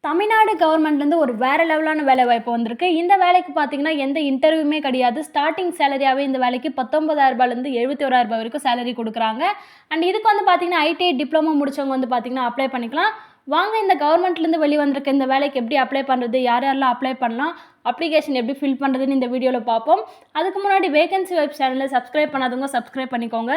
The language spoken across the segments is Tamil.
தமிழ்நாடு கவர்மெண்ட்லேருந்து ஒரு வேறு லெவலான வேலை வாய்ப்பு வந்திருக்கு. இந்த வேலைக்கு பார்த்தீங்கன்னா, எந்த இன்டர்வியூமே கிடையாது. ஸ்டார்ட்டிங் சேலரியாவே இந்த வேலைக்கு ரூ. 19,000லேருந்து ரூ. 71,000 வரைக்கும் சேலரி குடுக்குறாங்க. அண்ட் இதுக்கு வந்து பார்த்தீங்கன்னா, ஐடிஐ டிப்ளமோ முடிச்சவங்க வந்து பார்த்தீங்கன்னா, அப்ளை பண்ணிக்கலாம். வாங்க இந்த கவர்மெண்ட்லேருந்து வெளிவந்திருக்க இந்த வேலைக்கு எப்படி அப்ளை பண்ணுறது? யார் யாரெல்லாம் அப்ளை பண்ணலாம்? அப்ளிகேஷன் எப்படி ஃபில் பண்ணுறதுன்னு இந்த வீடியோவில் பார்ப்போம். அதுக்கு முன்னாடி வேகன்சி வெப் சேனலை சப்ஸ்கிரைப் பண்ணாதவங்க சப்ஸ்கிரைப் பண்ணிக்கோங்க.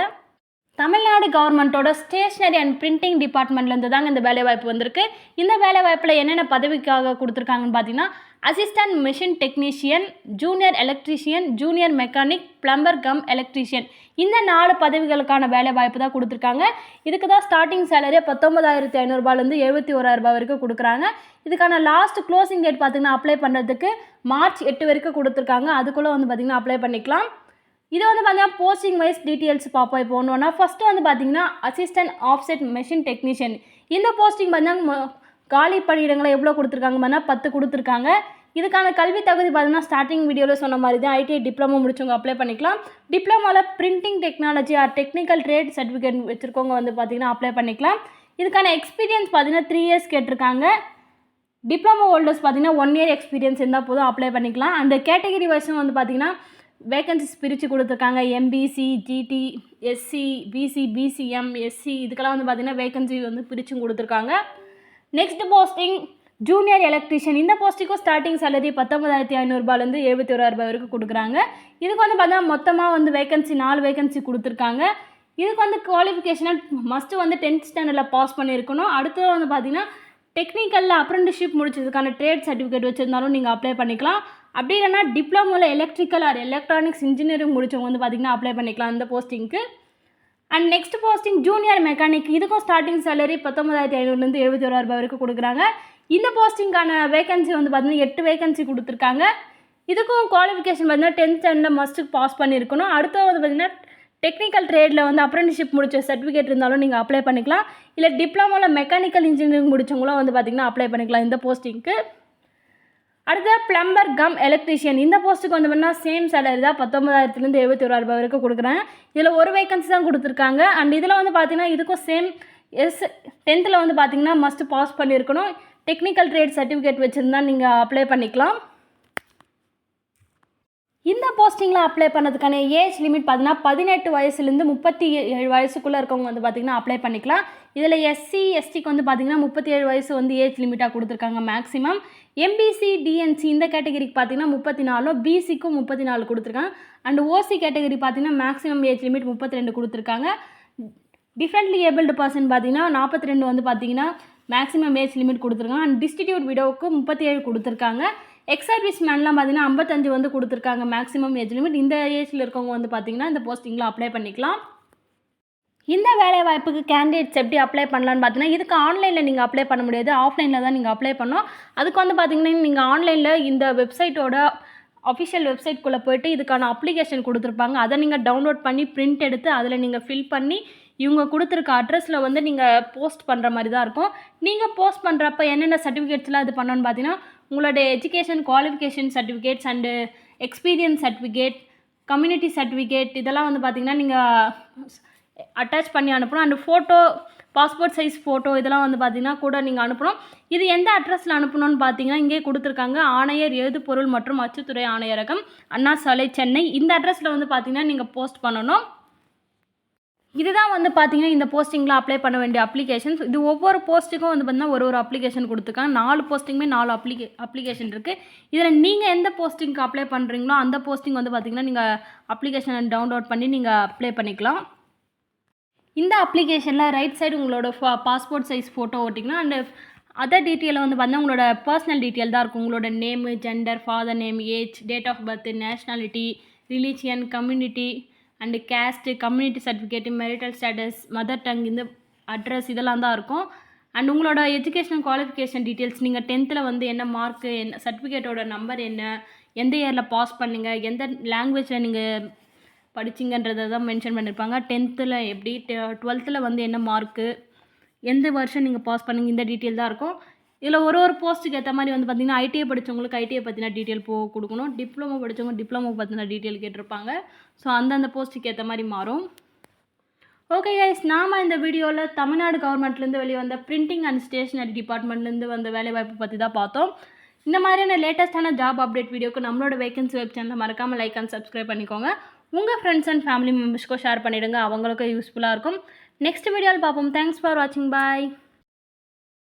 தமிழ்நாடு கவர்மெண்ட்டோட ஸ்டேஷ்னரி அண்ட் பிரிண்டிங் டிபார்ட்மெண்ட்லேருந்து தாங்க இந்த வேலைவாய்ப்பு வந்திருக்கு. இந்த வேலைவாய்ப்பில் என்னென்ன பதவிக்காக கொடுத்துருக்காங்கன்னு பார்த்தீங்கன்னா, assistant machine technician, junior electrician, junior mechanic, plumber come electrician, இந்த 4 பதவிகளுக்கான வேலைவாய்ப்பு தான் கொடுத்துருக்காங்க. இதுக்கு தான் ஸ்டார்டிங் சேலரியை ரூ. 19,500லேருந்து ரூ. 71,000 வரைக்கும் கொடுக்குறாங்க. இதுக்கான லாஸ்ட் க்ளோசிங் டேட் பார்த்தீங்கன்னா, அப்ளை பண்ணுறதுக்கு மார்ச் 8 வரைக்கும் கொடுத்துருக்காங்க. அதுக்குள்ளே வந்து பார்த்திங்கன்னா அப்ளை பண்ணிக்கலாம். இது வந்து பார்த்தீங்கன்னா போஸ்டிங் வைஸ் டீட்டெயில்ஸ் பார்ப்போம். இப்போ ஒன்று ஃபஸ்ட்டு வந்து பார்த்தீங்கன்னா அசிஸ்டன்ட் ஆஃப்செட் மெஷின் டெக்னீஷியன். இந்த போஸ்டிங் பார்த்தீங்கன்னா காலி பணியிடங்களை எவ்வளோ கொடுத்துருக்காங்க பார்த்தீங்கன்னா 10 கொடுத்துருக்காங்க. இதுக்கான கல்வி தகுதி பார்த்தீங்கன்னா ஸ்டார்டிங் வீடியோவில் சொன்ன மாதிரி தான் ஐடிஐ டிப்ளமோ முடிச்சவங்க அப்ளை பண்ணிக்கலாம். டிப்ளமோவில் printing technology or technical trade certificate வச்சுருக்கவங்க வந்து பார்த்தீங்கன்னா அப்ளை பண்ணிக்கலாம். இதுக்கான எக்ஸ்பீரியன்ஸ் பார்த்தீங்கன்னா 3 இயர்ஸ் கேட்டிருக்காங்க. டிப்ளமோ ஹோல்டர்ஸ் பார்த்தீங்கன்னா 1 இயர் எக்ஸ்பீரியன்ஸ் இருந்தால் போதும் அப்ளை பண்ணிக்கலாம். அண்ட் கேட்டகரி வைஸும் வந்து பார்த்தீங்கன்னா வேகன்சிஸ் பிரித்து கொடுத்துருக்காங்க. MBC, GT, SC, BC, BCM, SC, இதுக்கெல்லாம் வந்து பார்த்திங்கன்னா வேகன்சி வந்து பிரித்தும் கொடுத்துருக்காங்க. Next posting junior electrician. இந்த போஸ்டிங்கும் ஸ்டார்டிங் சேலரி ரூ. 19,500லேருந்து ரூ. 71,000 வரைக்கும் கொடுக்குறாங்க. இதுக்கு வந்து பார்த்தீங்கன்னா மொத்தமாக வந்து வேகன்சி 4 வேகன்சி கொடுத்துருக்காங்க. இதுக்கு வந்து குவாலிஃபிகேஷனாக மஸ்ட்டு வந்து 10th ஸ்டாண்டர்டில் பாஸ் பண்ணியிருக்கணும். அடுத்தது வந்து பார்த்திங்கன்னா டெக்னிக்கலில் அப்ரெண்டிஸ்ஷிப் முடிச்சதுக்கான ட்ரேட் சர்டிஃபிகேட் வச்சுருந்தாலும் நீங்கள் அப்ளை பண்ணிக்கலாம். அப்படி இல்லைனா டிப்ளமோவில் எலக்ட்ரிக்கல் ஆர் எலக்ட்ரானிக்ஸ் இன்ஜினியரிங் முடிச்சவங்க வந்து பார்த்திங்கன்னா அப்ளை பண்ணிக்கலாம் இந்த போஸ்டிங்க்கு. And next posting junior mechanic. இதுக்கும் ஸ்டார்டிங் சேலரி ரூ. 19,500லேருந்து ரூ. 71,000 வரைக்கும் கொடுக்குறாங்க. இந்த போஸ்டிங்கான வேகன்சி வந்து பார்த்திங்கன்னா 8 வேகன்சி கொடுத்துருக்காங்க. இதுக்கும் குவாலிஃபிகேஷன் பார்த்திங்கன்னா 10th ஸ்டாண்டர்ட் மஸ்ட்டு பாஸ் பண்ணியிருக்கணும். அடுத்தது வந்து பார்த்திங்கன்னா டெக்னிக்கல் ட்ரேடில் வந்து அப்ரெண்டிஸ்ஷிப் முடிச்ச சர்டிஃபிகேட் இருந்தாலும் நீங்கள் அப்ளை பண்ணிக்கலாம். இல்லை டிப்ளமோவில் மெக்கானிக்கல் இன்ஜினியரிங் முடிச்சவங்களும் வந்து பார்த்திங்கன்னா அப்ளை பண்ணிக்கலாம் இந்த போஸ்டிங்க்கு. அடுத்த பிளம்பர் கம் எலக்ட்ரிஷியன். இந்த போஸ்ட்டுக்கு வந்து பார்த்தீங்கன்னா சேம் சேலரி தான் 19,000லேருந்து 71,000 வரைக்கும் கொடுக்குறேன். இதில் ஒரு வேகன்சி தான் கொடுத்துருக்காங்க. அண்ட் இதில் வந்து பார்த்திங்கன்னா இதுக்கும் சேம் 10th வந்து பார்த்திங்கன்னா மஸ்ட்டு பாஸ் பண்ணியிருக்கணும். டெக்னிக்கல் ட்ரேட் சர்டிஃபிகேட் வச்சுருந்தா நீங்கள் அப்ளை பண்ணிக்கலாம். இந்த போஸ்டிங்கில் அப்ளை பண்ணதுக்கான ஏஜ் லிமிட் பார்த்தீங்கன்னா 18 வயசுலேருந்து 37 வயசுக்குள்ளே இருக்கவங்க வந்து பார்த்திங்கன்னா அப்ளை பண்ணிக்கலாம். இதில் எஸ்சி, எஸ்டிக்கு வந்து பார்த்திங்கன்னா 37 வயசு வந்து ஏஜ் லிமிட்டாக கொடுத்துருக்காங்க மேக்ஸிமம். எம்பிசி, டிஎன்சி இந்த கேட்டகரிக்கு பார்த்திங்கன்னா 34, பிசிக்கும் 34 கொடுத்துருக்காங்க. அண்ட் ஓசி கேட்டகரி பார்த்திங்கன்னா மேக்ஸிமம் ஏஜ் லிமிட் 32 கொடுத்துருக்காங்க. டிஃப்ரெண்ட்லி ஏபிள்டு பர்சன் பார்த்திங்கன்னா 42 வந்து பார்த்திங்கன்னா மேக்ஸிமம் ஏஜ் லிமிட் கொடுத்துருக்காங்க. அண்ட் டிஸ்ட்ரிபியூட் விடோவுக்கு 37 கொடுத்துருக்காங்க. எக்ஸ் சர்வீஸ் மேன்லாம் பார்த்தீங்கன்னா 55 வந்து கொடுத்துருக்காங்க மேக்ஸிமம் ஏஜ் லிமிட். இந்த ஏஜில் இருக்கவங்க வந்து பார்த்திங்கன்னா இந்த போஸ்டிங்கில் அப்ளை பண்ணிக்கலாம். இந்த வேலை வாய்ப்புக்கு கேண்டிடேட்ஸ் எப்படி அப்ளை பண்ணலான்னு பார்த்தீங்கன்னா இதுக்கு ஆன்லைனில் நீங்கள் அப்ளை பண்ண முடியாது, ஆஃப்லைனில் தான் நீங்கள் அப்ளை பண்ணணும். அதுக்கு வந்து பார்த்திங்கன்னா நீங்கள் ஆன்லைனில் இந்த வெப்சைட்டோட அஃபிஷியல் வெப்சைட்குள்ளே போய்ட்டு இதுக்கான அப்ளிகேஷன் கொடுத்துருப்பாங்க. அதை நீங்கள் டவுன்லோட் பண்ணி பிரிண்ட் எடுத்து அதில் நீங்கள் ஃபில் பண்ணி இவங்க கொடுத்துருக்க அட்ரஸில் வந்து நீங்கள் போஸ்ட் பண்ணுற மாதிரி தான் இருக்கும். நீங்கள் போஸ்ட் பண்ணுறப்ப என்னென்ன சர்டிஃபிகேட்ஸ்லாம் இது பண்ணணும்னு பார்த்தீங்கன்னா உங்களோட education qualification certificates and experience certificate, community certificate இதெல்லாம் வந்து பார்த்திங்கன்னா நீங்கள் அட்டாச் பண்ணி அனுப்பணும். And photo, passport size photo இதெல்லாம் வந்து பார்த்திங்கன்னா கூட நீங்கள் அனுப்பணும். இது எந்த அட்ரஸில் அனுப்பணும்னு பார்த்தீங்கன்னா இங்கே கொடுத்துருக்காங்க. ஆணையர் எழுதுபொருள் மற்றும் அச்சுத்துறை ஆணையரகம், அண்ணா சாலை, சென்னை. இந்த அட்ரஸில் வந்து பார்த்திங்கன்னா நீங்கள் போஸ்ட் பண்ணணும். இதுதான் வந்து பார்த்திங்கன்னா இந்த போஸ்டிங்கில் அப்ளை பண்ண வேண்டிய அப்ளிகேஷன்ஸ். இது ஒவ்வொரு போஸ்ட்டுக்கும் வந்து பார்த்திங்கன்னா ஒரு அப்ளிகேஷன் கொடுத்துருக்காங்க. 4 போஸ்டிங்குமே 4 அப்ளிகேஷன் இருக்குது. இதில் நீங்கள் எந்த போஸ்டிங்க்கு அப்ளை பண்ணுறீங்களோ அந்த போஸ்டிங் வந்து பார்த்திங்கன்னா நீங்கள் அப்ளிகேஷனை டவுன்லோட் பண்ணி நீங்கள் அப்ளை பண்ணிக்கலாம். இந்த அப்ளிகேஷனில் ரைட் சைடு உங்களோட பாஸ்போர்ட் சைஸ் ஃபோட்டோ ஓட்டிங்கன்னா அண்ட் அதர் டீட்டெயிலில் வந்து பார்த்தீங்கன்னா உங்களோட பர்சனல் டீட்டெயில் தான் இருக்கும். உங்களோட name, gender, father name, age, date of birth, nationality, religion, community and caste, community certificate, marital status, mother tongue, இந்த அட்ரஸ் இதெல்லாம் தான் இருக்கும். அண்ட் உங்களோட எஜுகேஷனல் குவாலிஃபிகேஷன் டீட்டெயில்ஸ், நீங்கள் 10th வந்து என்ன மார்க்கு, என்ன சர்டிஃபிகேட்டோட நம்பர் என்ன, எந்த இயரில் பாஸ் பண்ணிங்க, எந்த லாங்குவேஜில் நீங்கள் படிச்சிங்கன்றதை தான் மென்ஷன் பண்ணியிருப்பாங்க. 10th எப்படி, 12th வந்து என்ன மார்க்கு, எந்த வருஷம் நீங்கள் பாஸ் பண்ணுங்க, இந்த டீட்டெயில் தான் இருக்கும். இதில் ஒரு போஸ்ட்டுக்கு ஏற்ற மாதிரி வந்து பார்த்திங்கன்னா ஐடிஐ படித்தவங்களுக்கு ஐடிஐ பற்றின டீட்டெயில் கொடுக்கணும். டிப்ளமோ படித்தவங்க டிப்ளமோ பற்றின டீட்டெயில் கேட்டிருப்பாங்க. ஸோ அந்தந்த போஸ்ட்டுக்கு ஏற்ற மாதிரி மாறும். ஓகே கைஸ், நாம் இந்த வீடியோவில் தமிழ்நாடு கவர்மெண்ட்லேருந்து வெளிவந்த பிரிண்டிங் அண்ட் ஸ்டேஷனரி டிபார்ட்மெண்ட்லேருந்து வந்த வேலைவாய்ப்பு பற்றி தான் பார்த்தோம். இந்த மாதிரியான லேட்டஸ்ட்டான ஜாப் அப்டேட் வீடியோக்கு நம்மளோட வேகன்சி வெப் சேனலை மறக்காமல் லைக் அண்ட் சப்ஸ்கிரைப் பண்ணிக்கோங்க. உங்கள் ஃப்ரெண்ட்ஸ் அண்ட் ஃபேமிலி மெம்பர்ஸ்க்கும் ஷேர் பண்ணிவிடுங்க, அவங்களுக்கும் யூஸ்ஃபுல்லாக இருக்கும். நெக்ஸ்ட் வீடியோவில் பார்ப்போம். தேங்க்ஸ் ஃபார் வாட்சிங். பாய்.